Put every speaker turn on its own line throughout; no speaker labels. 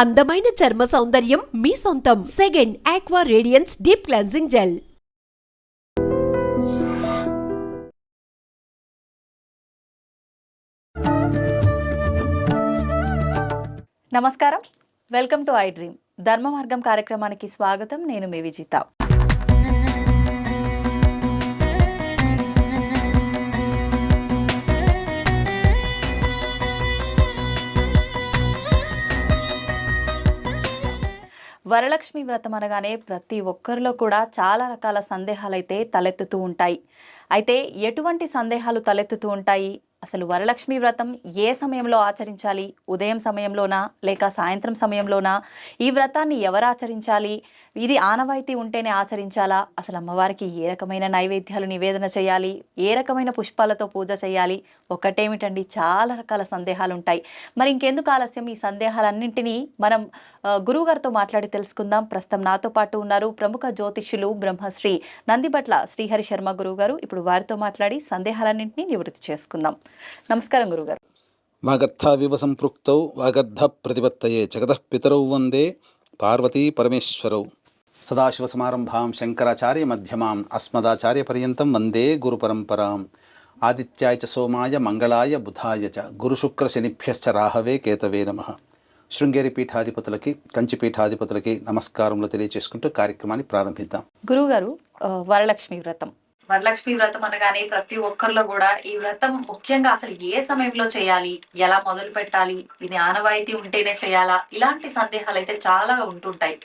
అందమైన చర్మ సౌందర్యం మీ సొంతం. Second aqua radiance deep cleansing gel.
నమస్కారం, వెల్కమ్ టు ఐ డ్రీమ్. ధర్మ మార్గం కార్యక్రమానికి స్వాగతం. నేను మీ విజిత. వరలక్ష్మి వ్రతం అనగానే ప్రతి ఒక్కరిలో కూడా చాలా రకాల సందేహాలు అయితే తలెత్తుతూ ఉంటాయి. అయితే ఎటువంటి సందేహాలు తలెత్తుతూ ఉంటాయి? అసలు వరలక్ష్మి వ్రతం ఏ సమయంలో ఆచరించాలి? ఉదయం సమయంలోనా లేక సాయంత్రం సమయంలోనా? ఈ వ్రతాన్ని ఎవరు ఆచరించాలి? ఇది ఆనవాయితీ ఉంటేనే ఆచరించాలా? అసలు అమ్మవారికి ఏ రకమైన నైవేద్యాలు నివేదన చేయాలి? ఏ రకమైన పుష్పాలతో పూజ చేయాలి? ఒకటేమిటండి, చాలా రకాల సందేహాలు ఉంటాయి. మరి ఇంకెందుకు ఆలస్యం? ఈ సందేహాలన్నింటినీ మనం గురువుగారితో మాట్లాడి తెలుసుకుందాం. ప్రస్తుతం నాతో పాటు ఉన్నారు ప్రముఖ జ్యోతిష్యులు బ్రహ్మశ్రీ నందిబట్ల శ్రీహరి శర్మ గురువు గారు. ఇప్పుడు వారితో మాట్లాడి సందేహాలన్నింటినీ నివృత్తి చేసుకుందాం. నమస్కారం గురుగారు.
వాగర్థావివ సంపృక్తౌ వాగర్థ ప్రతిపత్తయే జగతః పితరౌ వందే పార్వతీ పరమేశ్వరౌ. సదాశివసమారంభాం శంకరాచార్య మధ్యమాం అస్మదాచార్య పర్యంతం వందే గురు పరంపరాం. ఆదిత్యాయ చ సోమాయ మంగళాయ బుధాయ చ గురుశుక్ర శనిభ్యశ్చ రాహవే కేతవే నమః. శృంగేరి పీఠాధిపతులకి, కంచి పీఠాధిపతులకి నమస్కారములు తెలియజేసుకుంటూ కార్యక్రమాన్ని ప్రారంభిద్దాం.
గురుగారు, వరలక్ష్మి వ్రతం అనగానే ప్రతి ఒక్కరిలో కూడా ఈ వ్రతం ముఖ్యంగా అసలు ఏ సమయంలో చేయాలి, ఎలా మొదలు పెట్టాలి, ఇది ఆనవాయితీ ఉంటేనే చేయాలా, ఇలాంటి సందేహాలు అయితే చాలా ఉంటుంటాయి.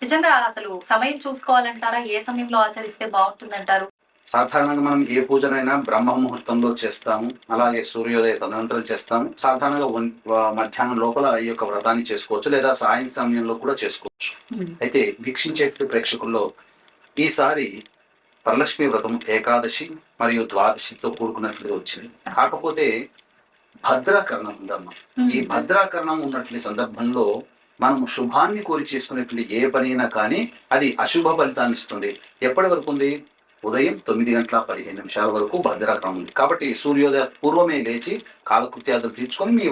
నిజంగా అసలు సమయం చూసుకోవాలంటారా? ఏ సమయంలో ఆచరిస్తే బాగుంటుందంటారు?
సాధారణంగా మనం ఏ పూజనైనా బ్రహ్మ ముహూర్తంలో చేస్తాము, అలాగే సూర్యోదయ తదనంతరం చేస్తాము. సాధారణంగా మధ్యాహ్నం లోపల ఈ యొక్క వ్రతాన్ని చేసుకోవచ్చు, లేదా సాయం సమయంలో కూడా చేసుకోవచ్చు. అయితే వీక్షించే ప్రేక్షకుల్లో ఈసారి వరలక్ష్మి వ్రతం ఏకాదశి మరియు ద్వాదశితో కూడుకున్నట్లుగా వచ్చింది. కాకపోతే భద్రాకరణం ఉందమ్మా. ఈ భద్రాకరణం ఉన్నటువంటి సందర్భంలో మనం శుభాన్ని కోరి చేసుకునేటువంటి ఏ పనైనా కానీ అది అశుభ ఫలితాన్ని ఇస్తుంది. ఎప్పటి వరకు ఉంది? ఉదయం 9:15 వరకు భద్రాకరణం ఉంది. కాబట్టి సూర్యోదయ పూర్వమే లేచి కాలకృత్యాలు తీర్చుకొని మీ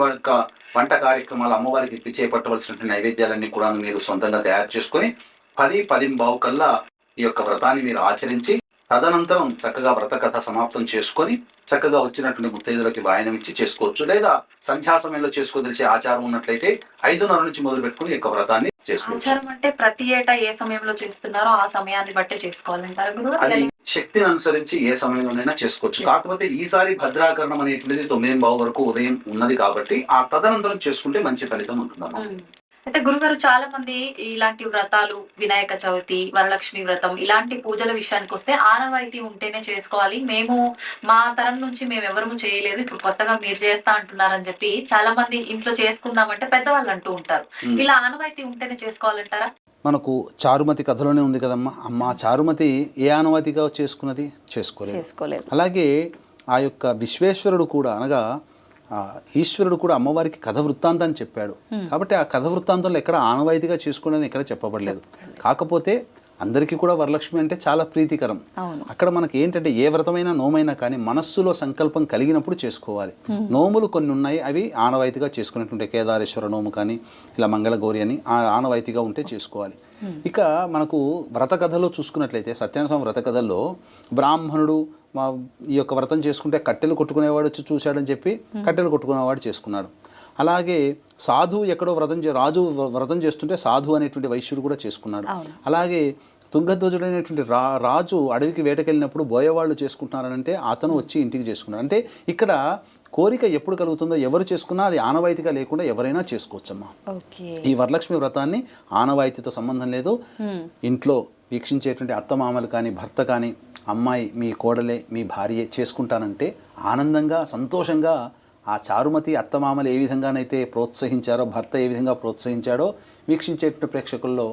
వంట కార్యక్రమాలు అమ్మవారికి చేపట్టవలసిన నైవేద్యాలన్నీ కూడా మీరు సొంతంగా తయారు చేసుకొని 10-10:15 కల్లా ఈ యొక్క వ్రతాన్ని మీరు ఆచరించి తదనంతరం చక్కగా వ్రత కథ సమాప్తం చేసుకొని చక్కగా వచ్చినటువంటి ముత్తైదులకి వాయనం ఇచ్చి చేసుకోవచ్చు. లేదా సంధ్యా సమయంలో చేసుకోదలిసే ఆచారం ఉన్నట్లయితే 5:30 నుంచి మొదలు పెట్టుకుని ఈ యొక్క వ్రతాన్ని చేసుకోవచ్చు.
ఆచారం అంటే ప్రతి ఏటా ఏ సమయంలో చేస్తున్నారో ఆ సమయాన్ని బట్టే చేసుకోవాలంటారు గురువు?
అది శక్తిని అనుసరించి ఏ సమయంలోనైనా చేసుకోవచ్చు. కాకపోతే ఈసారి భద్రాకరణం అనేటువంటిది 9:15 వరకు ఉదయం ఉన్నది కాబట్టి ఆ తదనంతరం చేసుకుంటే మంచి ఫలితం ఉంటుందమ్మా.
అయితే గురుగారు, చాలా మంది ఇలాంటి వ్రతాలు, వినాయక చవితి, వరలక్ష్మి వ్రతం, ఇలాంటి పూజల విషయానికి వస్తే ఆనవాయితీ ఉంటేనే చేసుకోవాలి, మేము మా తరం నుంచి మేము ఎవరము చేయలేదు, ఇప్పుడు కొత్తగా మీరు చేస్తా అంటున్నారని చెప్పి చాలా మంది ఇంట్లో చేసుకుందామంటే పెద్దవాళ్ళు అంటూ ఉంటారు. ఇలా ఆనవాయితీ ఉంటేనే చేసుకోవాలంటారా?
మనకు చారుమతి కథలోనే ఉంది కదమ్మా. అమ్మ చారుమతి ఏ ఆనవాయితీగా చేసుకోలేదు. అలాగే ఆ యొక్క విశ్వేశ్వరుడు కూడా, అనగా ఈశ్వరుడు కూడా అమ్మవారికి కథ వృత్తాంతాన్ని చెప్పాడు. కాబట్టి ఆ కథ వృత్తాంతంలో ఎక్కడ ఆనవాయితీగా చేసుకోవడానికి ఎక్కడ చెప్పబడలేదు. కాకపోతే అందరికీ కూడా వరలక్ష్మి అంటే చాలా ప్రీతికరం. అక్కడ మనకి ఏంటంటే ఏ వ్రతమైనా నోమైనా కానీ మనస్సులో సంకల్పం కలిగినప్పుడు చేసుకోవాలి. నోములు కొన్ని ఉన్నాయి, అవి ఆనవాయితీగా చేసుకునేటువంటి కేదారేశ్వర నోము కానీ ఇలా మంగళగౌరి అని ఆనవాయితీగా ఉంటే చేసుకోవాలి. ఇక మనకు వ్రత కథలో చూసుకున్నట్లయితే సత్యనారాయణ స్వామి వ్రత కథల్లో బ్రాహ్మణుడు ఈ యొక్క వ్రతం చేసుకుంటే కట్టెలు కొట్టుకునేవాడు వచ్చి చూశాడని చెప్పి కట్టెలు కొట్టుకునేవాడు చేసుకున్నాడు. అలాగే సాధు ఎక్కడో రాజు వ్రతం చేస్తుంటే సాధు అనేటువంటి వైశ్యుడు కూడా చేసుకున్నాడు. అలాగే తుంగధ్వజుడైనటువంటి రాజు అడవికి వేటకెళ్ళినప్పుడు బోయవాళ్ళు చేసుకుంటున్నారనంటే అతను వచ్చి ఇంటికి చేసుకున్నాడు. అంటే ఇక్కడ కోరిక ఎప్పుడు కలుగుతుందో ఎవరు చేసుకున్నా అది ఆనవాయితీగా లేకుండా ఎవరైనా చేసుకోవచ్చమ్మా. ఈ వరలక్ష్మి వ్రతాన్ని ఆనవాయితీతో సంబంధం లేదు. ఇంట్లో వీక్షించేటువంటి అత్తమామలు కానీ భర్త కానీ అమ్మాయి మీ కోడలే మీ భార్యే చేసుకుంటానంటే ఆనందంగా సంతోషంగా ఆ చారుమతి అత్తమామలు ఏ విధంగానైతే ప్రోత్సహించారో, భర్త ఏ విధంగా ప్రోత్సహించాడో వీక్షించేటువంటి ప్రేక్షకుల్లో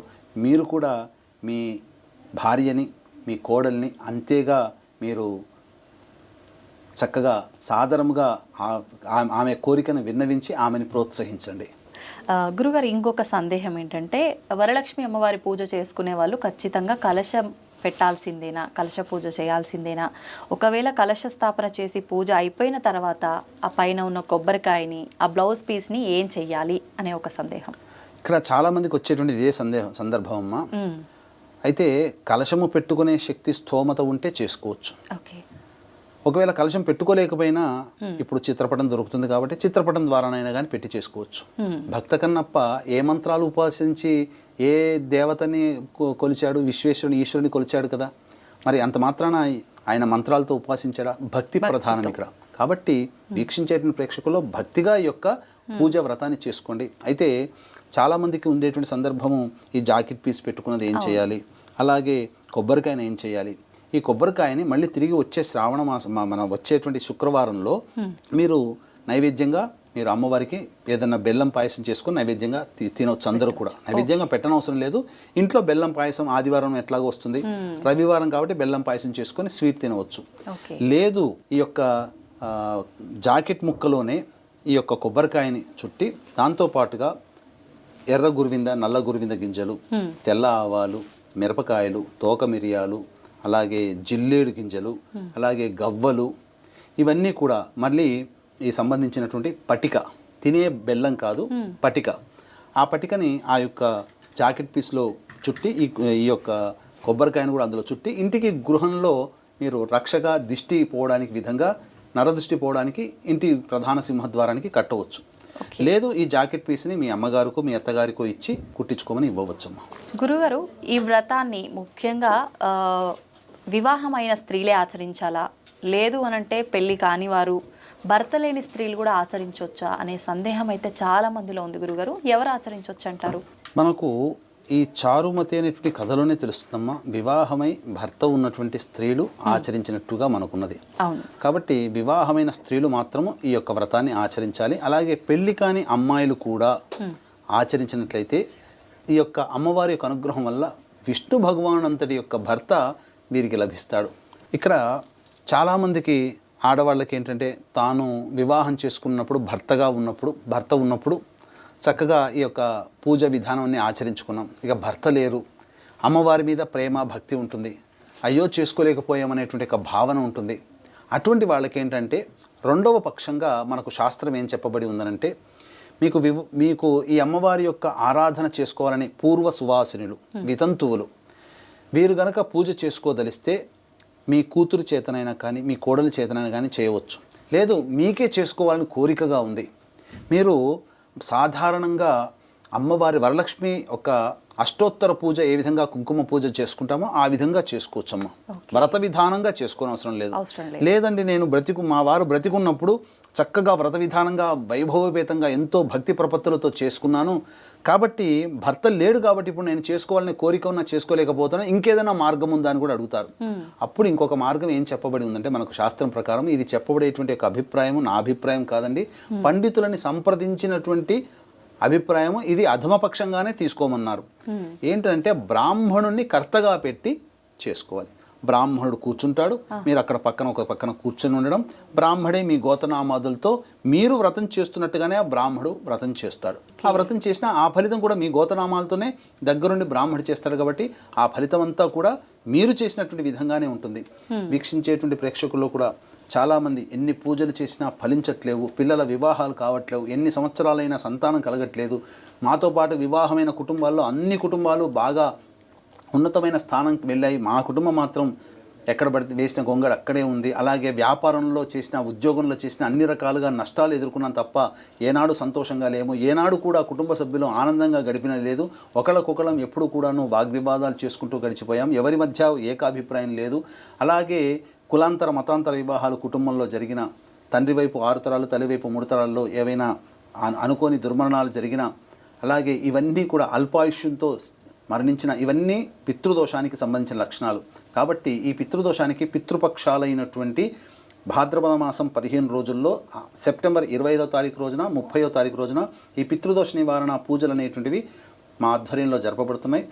మీరు కూడా మీ భార్యని, మీ కోడల్ని అంతేగా మీరు చక్కగా సాదరముగా ఆమె కోరికను విన్నవించి ఆమెను ప్రోత్సహించండి.
గురుగారు, ఇంకొక సందేహం ఏంటంటే, వరలక్ష్మి అమ్మవారి పూజ చేసుకునే వాళ్ళు ఖచ్చితంగా కలశం పెట్టాల్సిందేనా, కలశ పూజ చేయాల్సిందేనా? ఒకవేళ కలశ స్థాపన చేసి పూజ అయిపోయిన తర్వాత ఆ పైన ఉన్న కొబ్బరికాయని, ఆ బ్లౌజ్ పీస్ని ఏం చెయ్యాలి అనే ఒక సందేహం.
ఇక్కడ చాలామందికి వచ్చేటువంటి ఇదే సందర్భం అమ్మా. అయితే కలశము పెట్టుకునే శక్తి స్తోమత ఉంటే చేసుకోవచ్చు. ఒకవేళ కలశం పెట్టుకోలేకపోయినా ఇప్పుడు చిత్రపటం దొరుకుతుంది కాబట్టి చిత్రపటం ద్వారానైనా కానీ పెట్టి చేసుకోవచ్చు. భక్త కన్నప్ప ఏ మంత్రాలు ఉపాసించి ఏ దేవతని కొలిచాడు? విశ్వేశ్వరుని, ఈశ్వరుని కొలిచాడు కదా. మరి అంత మాత్రాన ఆయన మంత్రాలతో ఉపాసించాడా? భక్తి ప్రధానం ఇక్కడ. కాబట్టి వీక్షించేటువంటి ప్రేక్షకుల్లో భక్తిగా ఈ యొక్క పూజ వ్రతాన్ని చేసుకోండి. అయితే చాలామందికి ఉండేటువంటి సందర్భము ఈ జాకెట్ పీస్ పెట్టుకున్నది ఏం చేయాలి, అలాగే కొబ్బరికాయని ఏం చేయాలి. ఈ కొబ్బరికాయని మళ్ళీ తిరిగి వచ్చే శ్రావణ మాసం మన వచ్చేటువంటి శుక్రవారంలో మీరు నైవేద్యంగా మీరు అమ్మవారికి ఏదన్నా బెల్లం పాయసం చేసుకుని నైవేద్యంగా తినవచ్చు. అందరూ కూడా నైవేద్యంగా పెట్టనవసరం లేదు. ఇంట్లో బెల్లం పాయసం ఆదివారం ఎట్లాగో వస్తుంది, రవివారం కాబట్టి బెల్లం పాయసం చేసుకొని స్వీట్ తినవచ్చు. లేదు ఈ యొక్క జాకెట్ ముక్కలోనే ఈ యొక్క కొబ్బరికాయని చుట్టి దాంతోపాటుగా ఎర్ర గురువింద, నల్ల గురువింద గింజలు, తెల్ల ఆవాలు, మిరపకాయలు, తోక మిరియాలు, అలాగే జిల్లేడు గింజలు, అలాగే గవ్వలు, ఇవన్నీ కూడా మళ్ళీ ఈ సంబంధించినటువంటి పటిక, తినే బెల్లం కాదు పటిక, ఆ పటికని ఆ యొక్క జాకెట్ పీస్లో చుట్టి ఈ యొక్క కొబ్బరికాయను కూడా అందులో చుట్టి ఇంటికి గృహంలో మీరు రక్షగా దిష్టి పోవడానికి విధంగా, నరదృష్టి పోవడానికి ఇంటి ప్రధాన సింహద్వారానికి కట్టవచ్చు. లేదు ఈ జాకెట్ పీస్ని మీ అమ్మగారికో మీ అత్తగారికో ఇచ్చి కుట్టించుకోమని ఇవ్వవచ్చమ్మా.
గురుగారు, ఈ వ్రతాన్ని ముఖ్యంగా వివాహమైన స్త్రీలే ఆచరించాలా, లేదు అనంటే పెళ్లి కాని వారు, భర్త లేని స్త్రీలు కూడా ఆచరించవచ్చా అనే సందేహం అయితే చాలా మందిలో ఉంది గురుగారు. ఎవరు ఆచరించవచ్చు అంటారు?
మనకు ఈ చారుమతి అనేటువంటి కథలోనే తెలుస్తుందమ్మా, వివాహమై భర్త ఉన్నటువంటి స్త్రీలు ఆచరించినట్టుగా మనకున్నది. కాబట్టి వివాహమైన స్త్రీలు మాత్రము ఈ యొక్క వ్రతాన్ని ఆచరించాలి. అలాగే పెళ్లి కాని అమ్మాయిలు కూడా ఆచరించినట్లయితే ఈ యొక్క అమ్మవారి యొక్క అనుగ్రహం వల్ల విష్ణు భగవాన్ అంతటి యొక్క భర్త వీరికి లభిస్తాడు. ఇక్కడ చాలామందికి ఆడవాళ్ళకి ఏంటంటే తాను వివాహం చేసుకున్నప్పుడు భర్త ఉన్నప్పుడు చక్కగా ఈ యొక్క పూజ విధానాన్ని ఆచరించుకున్నాం, ఇక భర్త లేరు, అమ్మవారి మీద ప్రేమ భక్తి ఉంటుంది, అయ్యో చేసుకోలేకపోయామనేటువంటి ఒక భావన ఉంటుంది. అటువంటి వాళ్ళకి ఏంటంటే రెండవ పక్షంగా మనకు శాస్త్రం ఏం చెప్పబడి ఉందనంటే, మీకు ఈ అమ్మవారి యొక్క ఆరాధన చేసుకోవాలని పూర్వ సువాసినులు, వితంతువులు వీరు గనక పూజ చేసుకోదలిస్తే మీ కూతురు చేతనైనా కానీ మీ కోడలి చేతనైనా కానీ చేయవచ్చు. లేదు మీకే చేసుకోవాలని కోరికగా ఉంది, మీరు సాధారణంగా అమ్మవారి వరలక్ష్మి ఒక అష్టోత్తర పూజ ఏ విధంగా కుంకుమ పూజ చేసుకుంటామో ఆ విధంగా చేసుకోవచ్చమ్మా. వ్రత విధానంగా చేసుకోని అవసరం లేదు. లేదండి నేను మా వారు బ్రతికున్నప్పుడు చక్కగా వ్రత విధానంగా వైభవపేతంగా ఎంతో భక్తి ప్రపత్తులతో చేసుకున్నాను, కాబట్టి భర్త లేడు కాబట్టి ఇప్పుడు నేను చేసుకోవాలనే కోరిక ఉన్నా చేసుకోలేకపోతున్నాను, ఇంకేదైనా మార్గం ఉందా అని కూడా అడుగుతారు. అప్పుడు ఇంకొక మార్గం ఏం చెప్పబడి ఉందంటే, మనకు శాస్త్రం ప్రకారం ఇది చెప్పబడేటువంటి ఒక అభిప్రాయం నా అభిప్రాయం కాదండి, పండితులని సంప్రదించినటువంటి అభిప్రాయము, ఇది అధమపక్షంగానే తీసుకోమన్నారు. ఏంటంటే బ్రాహ్మణుణ్ణి కర్తగా పెట్టి చేసుకోవాలి. బ్రాహ్మణుడు కూర్చుంటాడు, మీరు అక్కడ ఒక పక్కన కూర్చొని ఉండడం, బ్రాహ్మడే మీ గోతనామాదులతో మీరు వ్రతం చేస్తున్నట్టుగానే ఆ బ్రాహ్మడు వ్రతం చేస్తాడు. ఆ వ్రతం చేసిన ఆ ఫలితం కూడా మీ గోతనామాలతోనే దగ్గరుండి బ్రాహ్మడు చేస్తాడు. కాబట్టి ఆ ఫలితం అంతా కూడా మీరు చేసినటువంటి విధంగానే ఉంటుంది. వీక్షించేటువంటి ప్రేక్షకుల్లో కూడా చాలామంది ఎన్ని పూజలు చేసినా ఫలించట్లేవు, పిల్లల వివాహాలు కావట్లేవు, ఎన్ని సంవత్సరాలైనా సంతానం కలగట్లేదు. మాతో పాటు వివాహమైన కుటుంబాల్లో అన్ని కుటుంబాలు బాగా ఉన్నతమైన స్థానంకి వెళ్ళాయి, మా కుటుంబం మాత్రం ఎక్కడ పడితే వేసిన గొంగడు అక్కడే ఉంది. అలాగే వ్యాపారంలో చేసిన, ఉద్యోగంలో చేసిన అన్ని రకాలుగా నష్టాలు ఎదుర్కొన్నాం తప్ప ఏనాడు సంతోషంగా లేము, ఏనాడు కూడా కుటుంబ సభ్యులు ఆనందంగా గడిపినది లేదు. ఒకళ్ళకొకళ్ళం ఎప్పుడు కూడాను వాగ్వివాదాలు చేసుకుంటూ గడిచిపోయాం, ఎవరి మధ్య ఏకాభిప్రాయం లేదు. అలాగే కులాంతర మతాంతర వివాహాలు కుటుంబంలో జరిగిన, తండ్రి వైపు 6 తరాలు తల్లి వైపు 3 తరాల్లో ఏవైనా అనుకోని దుర్మరణాలు జరిగిన, అలాగే ఇవన్నీ కూడా అల్పాయుష్యంతో మరణించిన, ఇవన్నీ పితృదోషానికి సంబంధించిన లక్షణాలు. కాబట్టి ఈ పితృదోషానికి పితృపక్షాలైనటువంటి భాద్రపద మాసం 15 రోజుల్లో సెప్టెంబర్ 25వ తారీఖు రోజున 30వ తారీఖు రోజున ఈ పితృదోష నివారణ పూజలు అనేటువంటివి మా ఆధ్వర్యంలో జరపబడుతున్నాయి.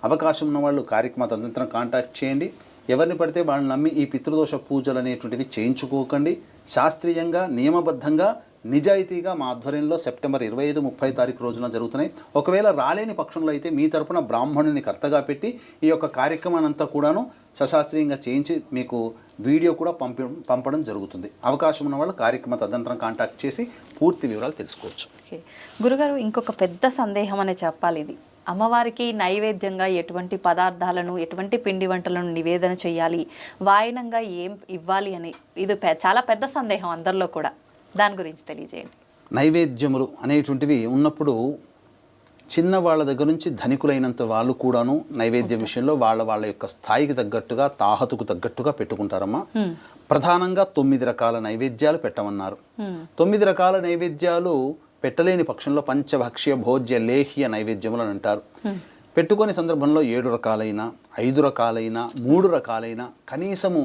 అవకాశం ఉన్న వాళ్ళు కార్యక్రమ తదనంతరం కాంటాక్ట్ చేయండి. ఎవరిని పడితే వాళ్ళని నమ్మి ఈ పితృదోష పూజలు అనేటువంటివి చేయించుకోకండి. శాస్త్రీయంగా నియమబద్ధంగా నిజాయితీగా మా ఆధ్వర్యంలో సెప్టెంబర్ 25, 30 తారీఖు రోజున జరుగుతున్నాయి. ఒకవేళ రాలేని పక్షంలో అయితే మీ తరపున బ్రాహ్మణుని కర్తగా పెట్టి ఈ యొక్క కార్యక్రమాన్ని అంతా కూడాను సశాస్త్రీయంగా చేయించి మీకు వీడియో కూడా పంపడం జరుగుతుంది. అవకాశం ఉన్న వాళ్ళు కార్యక్రమ తదనంతరం కాంటాక్ట్ చేసి పూర్తి వివరాలు తెలుసుకోవచ్చు.
గురుగారు, ఇంకొక పెద్ద సందేహం అనే చెప్పాలి ఇది. అమ్మవారికి నైవేద్యంగా ఎటువంటి పదార్థాలను, ఎటువంటి పిండి వంటలను నివేదన చేయాలి, వాయనంగా ఏం ఇవ్వాలి అని ఇది చాలా పెద్ద సందేహం అందరిలో కూడా. దాని గురించి తెలియజేయండి.
నైవేద్యములు అనేటువంటివి ఉన్నప్పుడు చిన్న వాళ్ళ దగ్గర నుంచి ధనికులైనంత వాళ్ళు కూడాను నైవేద్యం విషయంలో వాళ్ళ యొక్క స్థాయికి తగ్గట్టుగా, తాహతుకు తగ్గట్టుగా పెట్టుకుంటారమ్మా. ప్రధానంగా 9 రకాల నైవేద్యాలు పెట్టమన్నారు. 9 రకాల నైవేద్యాలు పెట్టలేని పక్షంలో పంచభక్ష్య భోజ్య లేహ్య నైవేద్యములు అని అంటారు. పెట్టుకునే సందర్భంలో 7 రకాలైన, 5 రకాలైన, 3 రకాలైన, కనీసము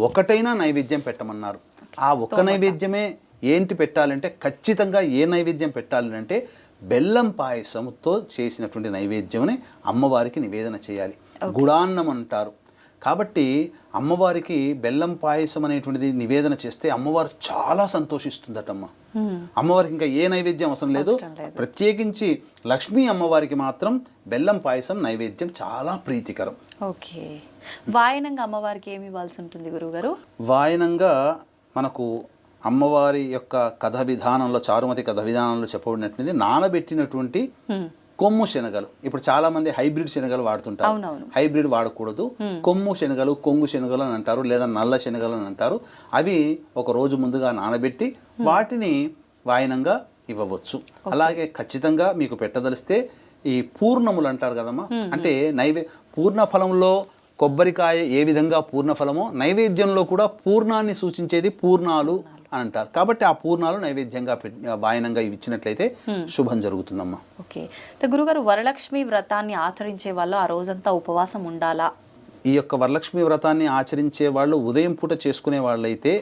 ఒకటైనా నైవేద్యం పెట్టమన్నారు. ఆ ఒక్క నైవేద్యమే ఏంటి పెట్టాలంటే, ఖచ్చితంగా ఏ నైవేద్యం పెట్టాలంటే బెల్లం పాయసంతో చేసినటువంటి నైవేద్యముని అమ్మవారికి నివేదన చేయాలి. గుడాన్నం అంటారు. కాబట్టి అమ్మవారికి బెల్లం పాయసం అనేటువంటిది నివేదన చేస్తే అమ్మవారు చాలా సంతోషిస్తుందటమ్మ. అమ్మవారికి ఇంకా ఏ నైవేద్యం అవసరం లేదు. ప్రత్యేకించి లక్ష్మీ అమ్మవారికి మాత్రం బెల్లం పాయసం నైవేద్యం చాలా ప్రీతికరం.
ఓకే. వాయనంగా అమ్మవారికి ఏమి ఇవ్వాల్సి ఉంటుంది గురువుగారు?
వాయనంగా మనకు అమ్మవారి యొక్క కథ విధానంలో, చారుమతి కథ విధానంలో చెప్పబడినటువంటి నానబెట్టినటువంటి కొమ్ము శనగలు. ఇప్పుడు చాలా మంది హైబ్రిడ్ శనగలు వాడుతుంటారు. హైబ్రిడ్ వాడకూడదు. కొమ్ము శనగలు, కొంగు శనగలు అని అంటారు, లేదా నల్ల శనగలు అని అంటారు. అవి ఒక రోజు ముందుగా నానబెట్టి వాటిని వాయనంగా ఇవ్వవచ్చు. అలాగే ఖచ్చితంగా మీకు పెట్టదలిస్తే ఈ పూర్ణములు అంటారు కదమ్మా, అంటే పూర్ణ ఫలంలో కొబ్బరికాయ ఏ విధంగా పూర్ణఫలమో నైవేద్యంలో కూడా పూర్ణాన్ని సూచించేది పూర్ణాలు అని అంటారు. కాబట్టి ఆ పూర్ణాలు నైవేద్యంగా వాయనంగా ఇచ్చినట్లయితే శుభం జరుగుతుందమ్మా.
ఓకే. గురుగారు, వరలక్ష్మి వ్రతాన్ని ఆచరించే వాళ్ళు ఆ రోజంతా ఉపవాసం ఉండాలా?
ఈ యొక్క వరలక్ష్మి వ్రతాన్ని ఆచరించే వాళ్ళు ఉదయం పూట చేసుకునే వాళ్ళైతే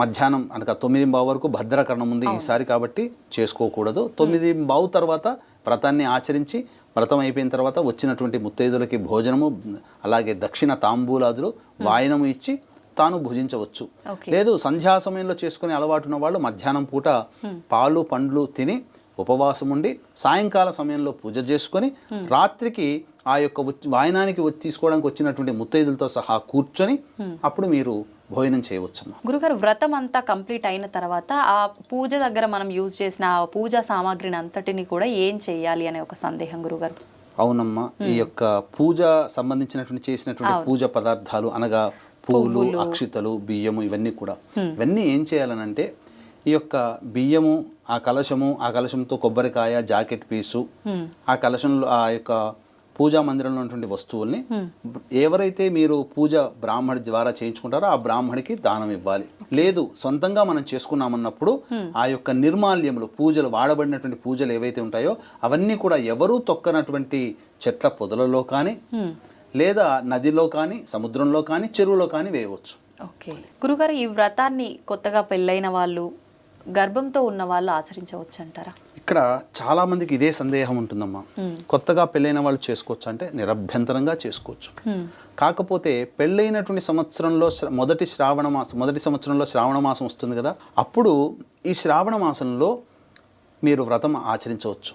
మధ్యాహ్నం అనగా 9:15 వరకు భద్రకరణం ఉంది ఈసారి, కాబట్టి చేసుకోకూడదు. 9:15 తర్వాత వ్రతాన్ని ఆచరించి వ్రతం అయిపోయిన తర్వాత వచ్చినటువంటి ముత్తైదులకి భోజనము, అలాగే దక్షిణ తాంబూలాదులు, వాయనము ఇచ్చి తాను భుజించవచ్చు. లేదు సంధ్యా సమయంలో చేసుకునే అలవాటున్న వాళ్ళు మధ్యాహ్నం పూట పాలు పండ్లు తిని ఉపవాసం ఉండి సాయంకాల సమయంలో పూజ చేసుకొని రాత్రికి ఆ యొక్క వాయనానికి తీసుకోవడానికి వచ్చినటువంటి ముత్తైదులతో సహా కూర్చొని అప్పుడు మీరు భోజనం చేయవచ్చమ్మా.
గురుగారు, వ్రతం అంతా కంప్లీట్ అయిన తర్వాత ఆ పూజ దగ్గర మనం యూజ్ చేసిన ఆ పూజా సామాగ్రిని అంతటిని కూడా ఏం చేయాలి అనే ఒక సందేహం గురుగారు.
అవునమ్మా, ఈ యొక్క పూజ సంబంధించినటువంటి చేసినటువంటి పూజ పదార్థాలు అనగా పూలు, అక్షితలు, బియ్యము, ఇవన్నీ కూడా ఇవన్నీ ఏం చేయాలనంటే ఈ యొక్క బియ్యము, ఆ కలశంతో కొబ్బరికాయ, జాకెట్ పీసు, ఆ కలశంలో ఆ యొక్క పూజా మందిరంలో ఉన్నటువంటి వస్తువుల్ని ఎవరైతే మీరు పూజ బ్రాహ్మడి ద్వారా చేయించుకుంటారో ఆ బ్రాహ్మడికి దానం ఇవ్వాలి. లేదు సొంతంగా మనం చేసుకున్నామన్నప్పుడు ఆ యొక్క నిర్మాల్యములు, పూజలు వాడబడినటువంటి పూజలు ఏవైతే ఉంటాయో అవన్నీ కూడా ఎవరూ తొక్కనటువంటి చెట్ల పొదలలో కానీ, లేదా నదిలో కానీ, సముద్రంలో కానీ, చెరువులో కానీ వేయవచ్చు.
ఓకే. గురుగారు, ఈ వ్రతాన్ని కొత్తగా పెళ్ళైన వాళ్ళు, గర్భంతో ఉన్న వాళ్ళు ఆచరించవచ్చు అంటారా?
ఇక్కడ చాలా మందికి ఇదే సందేహం ఉంటుందమ్మా. కొత్తగా పెళ్ళైన వాళ్ళు చేసుకోవచ్చు అంటే నిరభ్యంతరంగా చేసుకోవచ్చు. కాకపోతే పెళ్ళైనటువంటి సంవత్సరంలో మొదటి సంవత్సరంలో శ్రావణ మాసం వస్తుంది కదా, అప్పుడు ఈ శ్రావణ మాసంలో మీరు వ్రతం ఆచరించవచ్చు.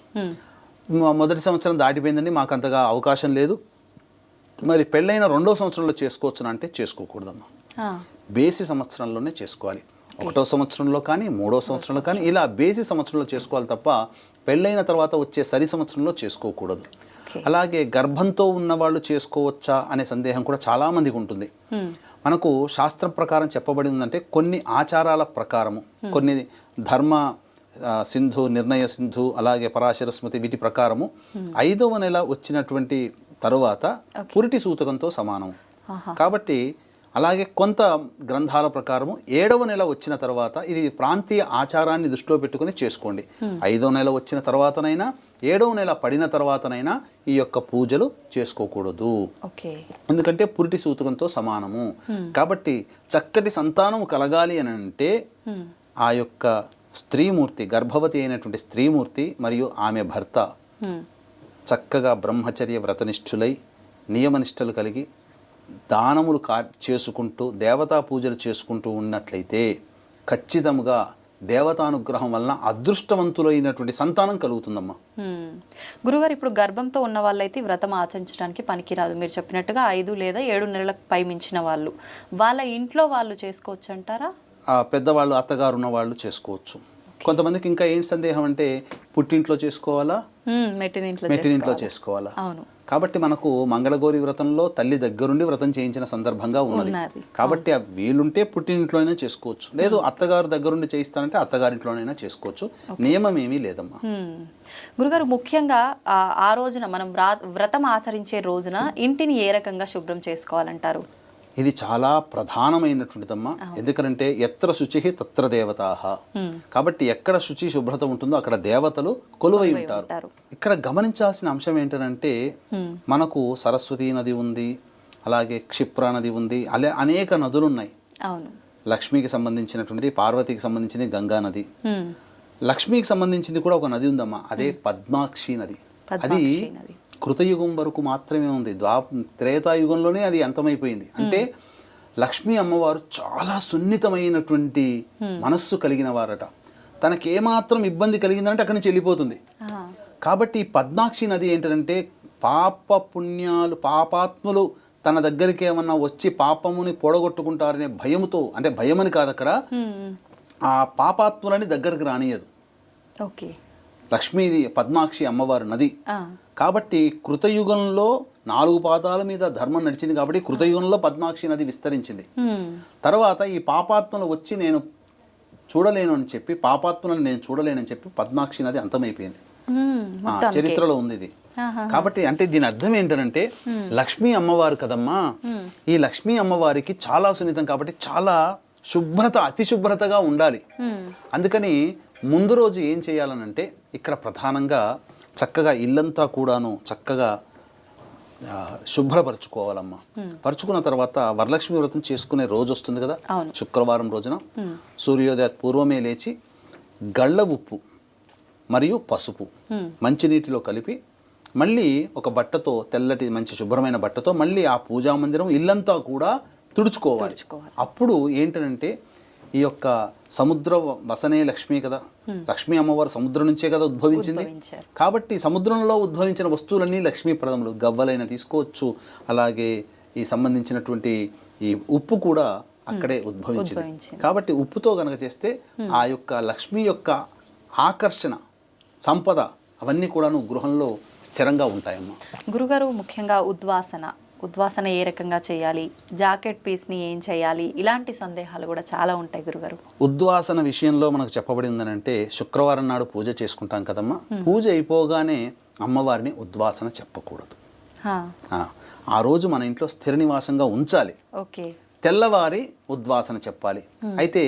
మొదటి సంవత్సరం దాటిపోయిందండి, మాకు అంతగా అవకాశం లేదు, మరి పెళ్ళైన 2వ సంవత్సరంలో చేసుకోవచ్చు అంటే చేసుకోకూడదమ్మా. బేసి సంవత్సరంలోనే చేసుకోవాలి. 1వ సంవత్సరంలో కానీ, 3వ సంవత్సరంలో కానీ, ఇలా బేసి సంవత్సరంలో చేసుకోవాలి తప్ప పెళ్ళైన తర్వాత వచ్చే సరి సంవత్సరంలో చేసుకోకూడదు. అలాగే గర్భంతో ఉన్న వాళ్ళు చేసుకోవచ్చా అనే సందేహం కూడా చాలా మందికి ఉంటుంది. మనకు శాస్త్ర ప్రకారం చెప్పబడి ఉందంటే కొన్ని ఆచారాల ప్రకారము, కొన్ని ధర్మ సింధు, నిర్ణయ సింధు, అలాగే పరాశర స్మృతి, వీటి ప్రకారము 5వ నెల వచ్చినటువంటి తరువాత పురిటి సూతకంతో సమానం. కాబట్టి అలాగే కొంత గ్రంథాల ప్రకారము 7వ నెల వచ్చిన తర్వాత, ఇది ప్రాంతీయ ఆచారాన్ని దృష్టిలో పెట్టుకుని చేసుకోండి. 5వ నెల వచ్చిన తర్వాతనైనా, 7వ నెల పడిన తర్వాతనైనా ఈ యొక్క పూజలు చేసుకోకూడదు. ఎందుకంటే పురిటి సూతకంతో సమానము. కాబట్టి చక్కటి సంతానం కలగాలి అని అంటే ఆ యొక్క స్త్రీమూర్తి, గర్భవతి అయినటువంటి స్త్రీమూర్తి మరియు ఆమె భర్త చక్కగా బ్రహ్మచర్య వ్రతనిష్ఠులై నియమనిష్టలు కలిగి చేసుకుంటూ దేవతా పూజలు చేసుకుంటూ ఉన్నట్లయితే ఖచ్చితంగా దేవతానుగ్రహం వలన అదృష్టవంతులైనటువంటి సంతానం కలుగుతుందమ్మా.
గురుగారు, ఇప్పుడు గర్భంతో ఉన్న వాళ్ళైతే వ్రతం ఆచరించడానికి పనికిరాదు. మీరు చెప్పినట్టుగా 5 లేదా 7 నెలలకు పై మించిన వాళ్ళు, వాళ్ళ ఇంట్లో వాళ్ళు చేసుకోవచ్చు అంటారా?
పెద్దవాళ్ళు, అత్తగారు ఉన్న వాళ్ళు చేసుకోవచ్చు. కొంతమందికి ఇంకా ఏంటి సందేహం అంటే పుట్టింట్లో చేసుకోవాలా, మెట్టినింట్లో చేసుకోవాలా?
అవును.
కాబట్టి మనకు మంగళగౌరి వ్రతంలో తల్లి దగ్గరుండి వ్రతం చేయించిన సందర్భంగా ఉన్నది. కాబట్టి వీలుంటే పుట్టినింట్లోనైనా చేసుకోవచ్చు, లేదు అత్తగారు దగ్గరుండి చేయిస్తానంటే అత్తగారింట్లోనైనా చేసుకోవచ్చు. నియమం ఏమీ లేదమ్మా.
గురుగారు, ముఖ్యంగా ఆ రోజున మనం వ్రతం ఆచరించే రోజున ఇంటిని ఏ రకంగా శుభ్రం చేసుకోవాలంటారు?
ఇది చాలా ప్రధానమైనటువంటిదమ్మా. ఎందుకంటే ఎత్ర శుచి తత్ర దేవతాః. కాబట్టి ఎక్కడ శుచి శుభ్రత ఉంటుందో అక్కడ దేవతలు కొలువై ఉంటారు. ఇక్కడ గమనించాల్సిన అంశం ఏంటంటే మనకు సరస్వతీ నది ఉంది, అలాగే క్షిప్రా నది ఉంది, అనేక నదులు ఉన్నాయి. లక్ష్మికి సంబంధించినటువంటిది, పార్వతికి సంబంధించింది గంగా నది. లక్ష్మికి సంబంధించింది కూడా ఒక నది ఉందమ్మా, అదే పద్మాక్షి నది. అది కృతయుగం వరకు మాత్రమే ఉంది. త్రేతాయుగంలోనే అది అంతమైపోయింది. అంటే లక్ష్మీ అమ్మవారు చాలా సున్నితమైనటువంటి మనస్సు కలిగిన వారట. తనకేమాత్రం ఇబ్బంది కలిగిందంటే అక్కడి నుంచి వెళ్ళిపోతుంది. కాబట్టి పద్మాక్షి నది ఏంటంటే పుణ్యాలు, పాపాత్ములు తన దగ్గరికి ఏమన్నా వచ్చి పాపముని పొడగొట్టుకుంటారనే భయముతో, అంటే భయమని కాదు అక్కడ, ఆ పాపాత్ములని దగ్గరికి రానియదు. లక్ష్మీది పద్మాక్షి అమ్మవారు నది. కాబట్టి కృతయుగంలో 4 పాదాల మీద ధర్మం నడిచింది. కాబట్టి కృతయుగంలో పద్మాక్షి నది విస్తరించింది. తర్వాత ఈ పాపాత్మలు వచ్చి నేను చూడలేను అని చెప్పి, పాపాత్మలను నేను చూడలేనని చెప్పి పద్మాక్షి నది అంతమైపోయింది. చరిత్రలో ఉంది ఇది. కాబట్టి అంటే దీని అర్థం ఏంటంటే లక్ష్మీ అమ్మవారు కదమ్మా, ఈ లక్ష్మీ అమ్మవారికి చాలా సున్నితం. కాబట్టి చాలా శుభ్రత, అతి శుభ్రతగా ఉండాలి. అందుకని ముందు రోజు ఏం చేయాలనంటే ఇక్కడ ప్రధానంగా చక్కగా ఇల్లంతా కూడాను చక్కగా శుభ్రపరచుకోవాలమ్మా. పరుచుకున్న తర్వాత వరలక్ష్మి వ్రతం చేసుకునే రోజు వస్తుంది కదా, శుక్రవారం రోజున సూర్యోదయ పూర్వమే లేచి గళ్ళ ఉప్పు మరియు పసుపు మంచినీటిలో కలిపి మళ్ళీ ఒక బట్టతో, తెల్లటి మంచి శుభ్రమైన బట్టతో మళ్ళీ ఆ పూజా మందిరం ఇల్లంతా కూడా తుడుచుకోవాలి. అప్పుడు ఏంటంటే ఈ యొక్క సముద్ర వసనే లక్ష్మి కదా, లక్ష్మీ అమ్మవారు సముద్రం నుంచే కదా ఉద్భవించింది. కాబట్టి సముద్రంలో ఉద్భవించిన వస్తువులన్నీ లక్ష్మీప్రదములు. గవ్వలైన తీసుకోవచ్చు, అలాగే ఈ సంబంధించినటువంటి ఈ ఉప్పు కూడా అక్కడే ఉద్భవించింది. కాబట్టి ఉప్పుతో కనుక చేస్తే ఆ యొక్క లక్ష్మి యొక్క ఆకర్షణ, సంపద అవన్నీ కూడాను గృహంలో స్థిరంగా ఉంటాయమ్మా.
గురుగారు, ముఖ్యంగా ఉద్వాసన ఏ రకంగా చేయాలి, జాకెట్ పీస్ని ఏం చేయాలి, ఇలాంటి సందేహాలు కూడా చాలా ఉంటాయి గురుగారు.
ఉద్వాసన విషయంలో మనకు చెప్పబడి ఉందనంటే శుక్రవారం నాడు పూజ చేసుకుంటాం కదమ్మా, పూజ అయిపోగానే అమ్మవారిని ఉద్వాసన చెప్పకూడదు. ఆ రోజు మన ఇంట్లో స్థిర నివాసంగా ఉంచాలి. తెల్లవారి ఉద్వాసన చెప్పాలి. అయితే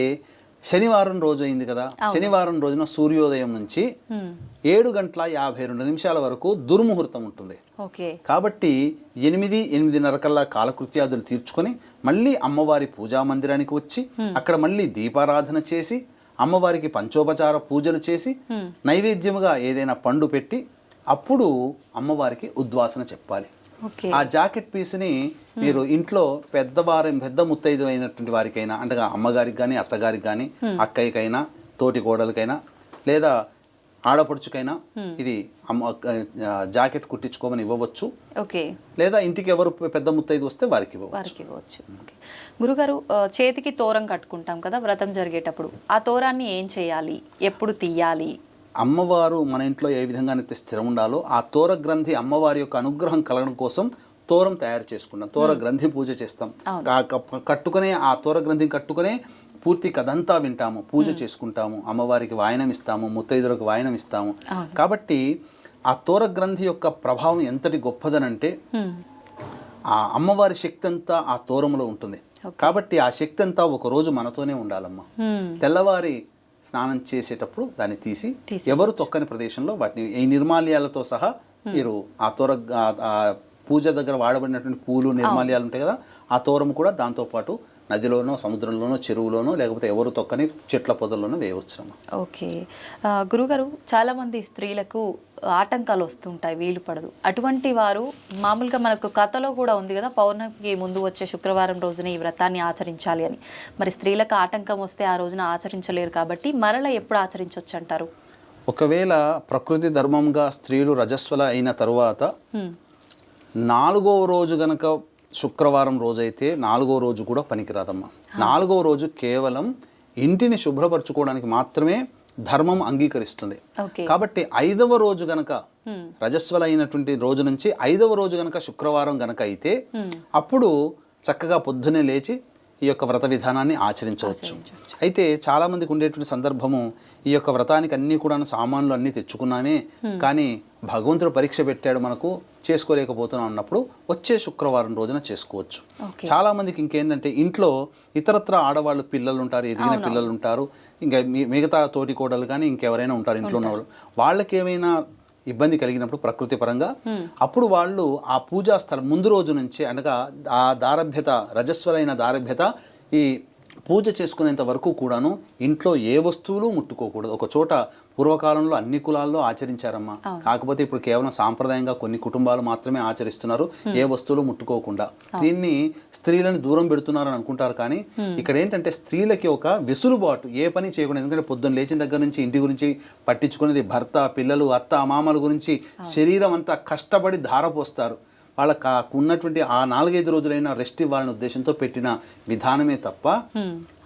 శనివారం రోజు అయింది కదా, శనివారం రోజున సూర్యోదయం నుంచి 7:52 వరకు దుర్ముహూర్తం ఉంటుంది. కాబట్టి 8:30 కల్లా కాలకృత్యాదులు తీర్చుకొని మళ్ళీ అమ్మవారి పూజా మందిరానికి వచ్చి అక్కడ మళ్ళీ దీపారాధన చేసి అమ్మవారికి పంచోపచార పూజలు చేసి నైవేద్యముగా ఏదైనా పండు పెట్టి అప్పుడు అమ్మవారికి ఉద్వాసన చెప్పాలి. ఆ జాకెట్ పీస్ని మీరు ఇంట్లో పెద్ద ముత్తైదు అయినటువంటి వారికైనా, అంటే అమ్మగారికి కానీ, అత్తగారికి కానీ, అక్కయ్యకైనా, తోటి కోడలకైనా, లేదా ఆడపడుచుకైనా ఇది జాకెట్ కుట్టించుకోమని ఇవ్వవచ్చు. లేదా ఇంటికి ఎవరు పెద్ద ముత్తైదు వస్తే వారికి ఇవ్వవచ్చు.
గురుగారు, చేతికి తోరం కట్టుకుంటాం కదా వ్రతం జరిగేటప్పుడు, ఆ తోరాన్ని ఏం చేయాలి, ఎప్పుడు తీయాలి?
అమ్మవారు మన ఇంట్లో ఏ విధంగానైతే స్థిరం ఉండాలో ఆ తోర గ్రంథి అమ్మవారి యొక్క అనుగ్రహం కలగడం కోసం తోరం తయారు చేసుకుంటాం. తోర గ్రంథి పూజ చేస్తాం. కట్టుకునే ఆ తోర గ్రంథిని కట్టుకునే పూర్తి కథంతా వింటాము, పూజ చేసుకుంటాము, అమ్మవారికి వాయనం ఇస్తాము, ముత్తైదులకు వాయనం ఇస్తాము. కాబట్టి ఆ తోర గ్రంథి యొక్క ప్రభావం ఎంతటి గొప్పదనంటే ఆ అమ్మవారి శక్తి అంతా ఆ తోరములో ఉంటుంది. కాబట్టి ఆ శక్తి అంతా ఒకరోజు మనతోనే ఉండాలమ్మా. తెల్లవారి స్నానం చేసేటప్పుడు దాన్ని తీసి ఎవరు తొక్కని ప్రదేశంలో వాటిని ఈ నిర్మాల్యాలతో సహా మీరు ఆ పూజ దగ్గర వాడబడినటువంటి పూలు నిర్మాల్యాలు ఉంటాయి కదా, ఆ తోరము కూడా దాంతోపాటు నదిలోనో సముద్రంలోనో చెరువులోనో లేకపోతే ఎవరు తొక్కని చెట్ల పొదల్లోనో వేయవచ్చునమ్మా.
ఓకే. గురుగారు, చాలామంది స్త్రీలకు ఆటంకాలు వస్తుంటాయి, వీలు పడదు. అటువంటి వారు మామూలుగా మనకు కథలో కూడా ఉంది కదా, పౌర్ణమికి ముందు వచ్చే శుక్రవారం రోజున ఈ వ్రతాన్ని ఆచరించాలి అని. మరి స్త్రీలకు ఆటంకం వస్తే ఆ రోజున ఆచరించలేరు కాబట్టి మరలా ఎప్పుడు ఆచరించవచ్చు అంటారు?
ఒకవేళ ప్రకృతి ధర్మంగా స్త్రీలు రజస్వల అయిన తరువాత 4వ రోజు గనక శుక్రవారం రోజైతే 4వ రోజు కూడా పనికిరాదమ్మా. 4వ రోజు కేవలం ఇంటిని శుభ్రపరచుకోవడానికి మాత్రమే ధర్మం అంగీకరిస్తుంది. కాబట్టి 5వ రోజు గనక రజస్వల అయినటువంటి రోజు నుంచి 5వ రోజు గనక శుక్రవారం గనక అయితే అప్పుడు చక్కగా పొద్దునే లేచి ఈ యొక్క వ్రత విధానాన్ని ఆచరించవచ్చు. అయితే చాలామందికి ఉండేటువంటి సందర్భము, ఈ యొక్క వ్రతానికి అన్నీ కూడా సామాన్లు అన్నీ తెచ్చుకున్నామే కానీ భగవంతుడు పరీక్ష పెట్టాడు మనకు, చేసుకోలేకపోతున్నాం అన్నప్పుడు వచ్చే శుక్రవారం రోజున చేసుకోవచ్చు. చాలామందికి ఇంకేంటంటే ఇంట్లో ఇతరత్ర ఆడవాళ్ళు పిల్లలు ఉంటారు, ఎదిగిన పిల్లలు ఉంటారు, ఇంకా మిగతా తోటి కోడలు కానీ ఇంకెవరైనా ఉంటారు ఇంట్లో ఉన్నవాళ్ళు, వాళ్ళకి ఏమైనా ఇబ్బంది కలిగినప్పుడు ప్రకృతి పరంగా అప్పుడు వాళ్ళు ఆ పూజా స్థలం ముందు రోజు నుంచి అనగా ఆ దారభ్యత రజస్వలైన దారభ్యత ఈ పూజ చేసుకునేంత వరకు కూడాను ఇంట్లో ఏ వస్తువులు ముట్టుకోకూడదు. ఒక చోట పూర్వకాలంలో అన్ని కులాల్లో ఆచరించారమ్మా, కాకపోతే ఇప్పుడు కేవలం సాంప్రదాయంగా కొన్ని కుటుంబాలు మాత్రమే ఆచరిస్తున్నారు, ఏ వస్తువులు ముట్టుకోకుండా. దీన్ని స్త్రీలను దూరం పెడుతున్నారని అనుకుంటారు కానీ ఇక్కడ ఏంటంటే స్త్రీలకి ఒక వెసులుబాటు, ఏ పని చేయకుండా. ఎందుకంటే పొద్దున్న లేచిన దగ్గర నుంచి ఇంటి గురించి పట్టించుకునేది భర్త, పిల్లలు, అత్త, మామల గురించి శరీరం అంతా కష్టపడి ధారపోస్తారు. వాళ్ళకు ఉన్నటువంటి ఆ 4-5 రోజులైనా రెస్ట్ ఇవ్వాలనే ఉద్దేశంతో పెట్టిన విధానమే తప్ప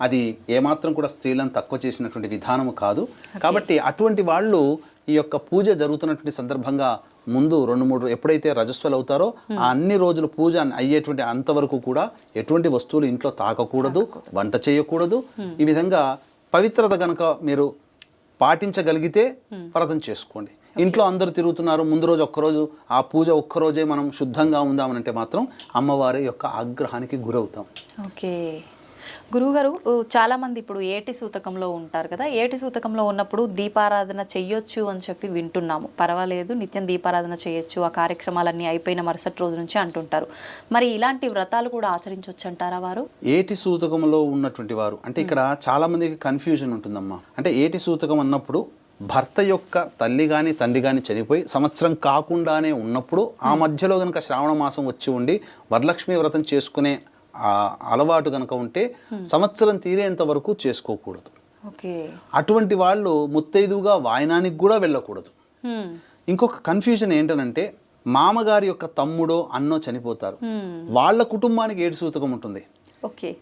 అది ఏమాత్రం కూడా స్త్రీలను తక్కువ చేసినటువంటి విధానము కాదు. కాబట్టి అటువంటి వాళ్ళు ఈ యొక్క పూజ జరుగుతున్నటువంటి సందర్భంగా ముందు 2-3 ఎప్పుడైతే రజస్వలు అవుతారో ఆ అన్ని రోజులు పూజ అయ్యేటువంటి అంతవరకు కూడా ఎటువంటి వస్తువులు ఇంట్లో తాకకూడదు, వంట చేయకూడదు. ఈ విధంగా పవిత్రత గనక మీరు పాటించగలిగితే వ్రతం చేసుకోండి. ఇంట్లో అందరూ తిరుగుతున్నారు, ముందు రోజు ఒక్కరోజు ఆ పూజ ఒక్కరోజే మనం శుద్ధంగా ఉందామనంటే మాత్రం అమ్మవారి యొక్క ఆగ్రహానికి గురవుతాం.
ఓకే గురువుగారు, చాలామంది ఇప్పుడు ఏటి సూతకంలో ఉంటారు కదా, ఏటి సూతకంలో ఉన్నప్పుడు దీపారాధన చెయ్యొచ్చు అని చెప్పి వింటున్నాము. పర్వాలేదు, నిత్యం దీపారాధన చేయొచ్చు, ఆ కార్యక్రమాలన్నీ అయిపోయిన మరుసటి రోజు నుంచి అంటుంటారు. మరి ఇలాంటి వ్రతాలు కూడా ఆచరించవచ్చు అంటారా వారు?
ఏటి సూతకంలో ఉన్నటువంటి వారు అంటే ఇక్కడ చాలామందికి కన్ఫ్యూజన్ ఉంటుందమ్మా. అంటే ఏటి సూతకం అన్నప్పుడు భర్త యొక్క తల్లి కానీ తండ్రి కానీ చనిపోయి సంవత్సరం కాకుండానే ఉన్నప్పుడు ఆ మధ్యలో కనుక శ్రావణ మాసం వచ్చి ఉండి వరలక్ష్మి వ్రతం చేసుకునే అలవాటు కనుక ఉంటే సంవత్సరం తీరేంత వరకు చేసుకోకూడదు. అటువంటి వాళ్ళు ముత్తైదుగా వాయనానికి కూడా వెళ్ళకూడదు. ఇంకొక కన్ఫ్యూజన్ ఏంటనంటే మామగారి యొక్క తమ్ముడో అన్నో చనిపోతారు, వాళ్ళ కుటుంబానికి ఏడు సూతకం ఉంటుంది,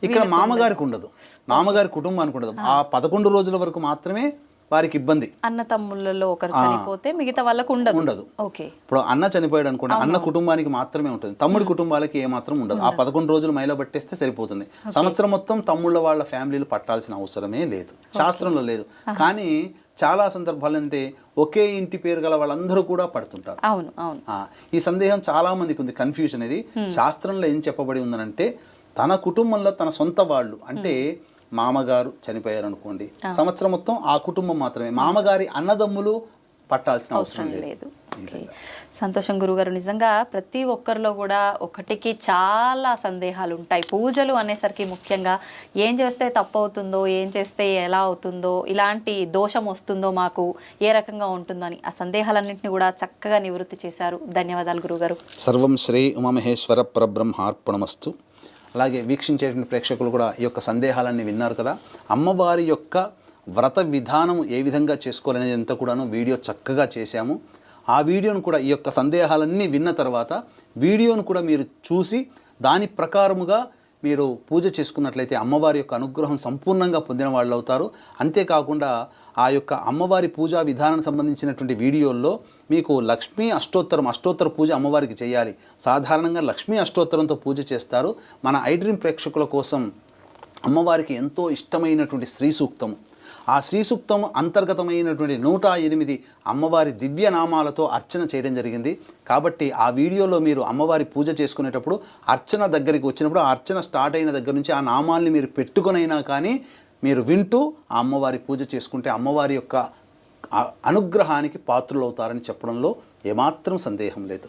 ఇక్కడ మామగారికి ఉండదు, మామగారి కుటుంబానికి ఉండదు. ఆ 11 రోజుల వరకు మాత్రమే వారికి ఇబ్బంది.
అన్న తమ్ముళ్ళలో ఒకరు చనిపోతే మిగతా వాళ్ళకు ఉండదు.
ఇప్పుడు అన్న చనిపోయాడు అనుకోండి, అన్న కుటుంబానికి మాత్రమే ఉంటుంది, తమ్ముడి కుటుంబాలకి ఏమాత్రం ఉండదు. ఆ 11 రోజులు మైలో పట్టేస్తే సరిపోతుంది. సంవత్సరం మొత్తం తమ్ముళ్ళ వాళ్ళ ఫ్యామిలీలు పట్టాల్సిన అవసరమే లేదు, శాస్త్రంలో లేదు. కానీ చాలా సందర్భాలు అంటే ఒకే ఇంటి పేరు గల వాళ్ళందరూ కూడా పడుతుంటారు. ఈ సందేహం చాలా మందికి ఉంది, కన్ఫ్యూజన్. ఇది శాస్త్రంలో ఏం చెప్పబడి ఉందనంటే తన కుటుంబంలో తన సొంత వాళ్ళు అంటే మామగారు చనిపోయారు అనుకోండి, సంవత్సరం మొత్తం ఆ కుటుంబం మాత్రమే, మామగారి అన్నదమ్ములు పట్టాల్సిన అవసరం లేదు.
సంతోషం గురుగారు. నిజంగా ప్రతి ఒక్కరిలో కూడా ఒకటికి చాలా సందేహాలు ఉంటాయి. పూజలు అనేసరికి ముఖ్యంగా ఏం చేస్తే తప్పు అవుతుందో, ఏం చేస్తే ఎలా అవుతుందో, ఇలాంటి దోషం వస్తుందో, మాకు ఏ రకంగా ఉంటుందో అని ఆ సందేహాలన్నింటినీ కూడా చక్కగా నివృత్తి చేశారు. ధన్యవాదాలు గురుగారు.
సర్వం శ్రీ ఉమామహేశ్వర పరబ్రహ్మార్పణమస్తు. అలాగే వీక్షించేటువంటి ప్రేక్షకులు కూడా ఈ యొక్క సందేహాలన్నీ విన్నారు కదా. అమ్మవారి యొక్క వ్రత విధానం ఏ విధంగా చేసుకోవాలనేది అంతా కూడాను వీడియో చక్కగా చేశాము. ఆ వీడియోను కూడా ఈ యొక్క సందేహాలన్నీ విన్న తర్వాత వీడియోను కూడా మీరు చూసి దాని ప్రకారముగా మీరు పూజ చేసుకున్నట్లయితే అమ్మవారి యొక్క అనుగ్రహం సంపూర్ణంగా పొందిన వాళ్ళు అవుతారు. అంతేకాకుండా ఆ యొక్క అమ్మవారి పూజా విధానానికి సంబంధించినటువంటి వీడియోల్లో మీకు లక్ష్మీ అష్టోత్తర పూజ అమ్మవారికి చేయాలి. సాధారణంగా లక్ష్మీ అష్టోత్తరంతో పూజ చేస్తారు. మన ఐడ్రీమ్ ప్రేక్షకుల కోసం అమ్మవారికి ఎంతో ఇష్టమైనటువంటి శ్రీ సూక్తము, ఆ శ్రీ సూక్తం అంతర్గతమైనటువంటి 108 అమ్మవారి దివ్య నామాలతో అర్చన చేయడం జరిగింది. కాబట్టి ఆ వీడియోలో మీరు అమ్మవారి పూజ చేసుకునేటప్పుడు అర్చన దగ్గరికి వచ్చినప్పుడు ఆ అర్చన స్టార్ట్ అయిన దగ్గర నుంచి ఆ నామాల్ని మీరు పెట్టుకొనైనా కానీ మీరు వింటూ ఆ అమ్మవారి పూజ చేసుకుంటే అమ్మవారి యొక్క అనుగ్రహానికి పాత్రులవుతారని చెప్పడంలో ఏమాత్రం సందేహం లేదు.